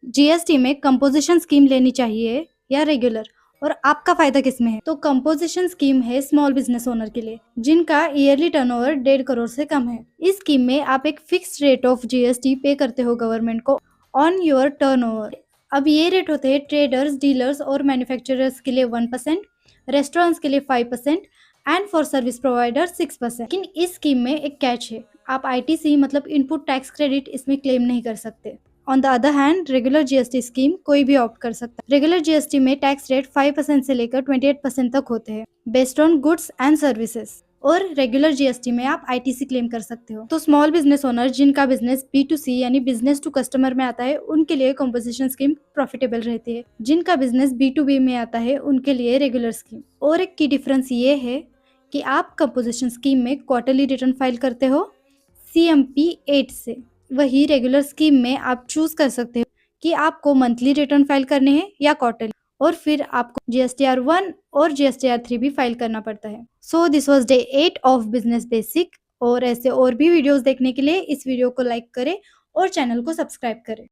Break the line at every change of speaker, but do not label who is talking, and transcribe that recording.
GST में composition scheme लेनी चाहिए या रेगुलर, और आपका फायदा किसमें है? तो कंपोजिशन स्कीम है स्मॉल बिजनेस ओनर के लिए जिनका ईयरली टर्नओवर 1.5 करोड़ से कम है। इस स्कीम में आप एक फिक्स्ड रेट ऑफ जीएसटी पे करते हो गवर्नमेंट को ऑन योर टर्नओवर। अब ये रेट होते हैं ट्रेडर्स, डीलर्स और मैन्युफैक्चरर्स के लिए 1%, रेस्टोरेंट्स के लिए 5% एंड फॉर सर्विस प्रोवाइडर 6%। लेकिन इस स्कीम में एक कैच है, आप आईटीसी मतलब इनपुट टैक्स क्रेडिट इसमें क्लेम नहीं कर सकते। On the other hand regular GST scheme कोई भी ऑप्ट कर सकता है। रेगुलर जीएसटी में टैक्स रेट 5% से लेकर 28% तक होते हैं based on goods and services, और रेगुलर जीएसटी में आप आईटीसी क्लेम कर सकते हो। तो स्मॉल बिजनेस ओनर जिनका बिजनेस B2C यानी बिजनेस टू कस्टमर में आता है उनके लिए कंपोजिशन स्कीम प्रॉफिटेबल रहती है। जिनका बिजनेस B2B में आता है उनके लिए रेगुलर स्कीम। और एक की डिफरेंस ये है कि आप कंपोजिशन स्कीम में क्वार्टरली रिटर्न फाइल करते हो CMP 8 से, वही रेगुलर स्कीम में आप चूज कर सकते हो कि आपको मंथली रिटर्न फाइल करने हैं या क्वार्टरली, और फिर आपको GSTR 1 और GSTR 3 भी फाइल करना पड़ता है। So this was day 8 of business basic, और ऐसे और भी वीडियोस देखने के लिए इस वीडियो को लाइक करें और चैनल को सब्सक्राइब करें।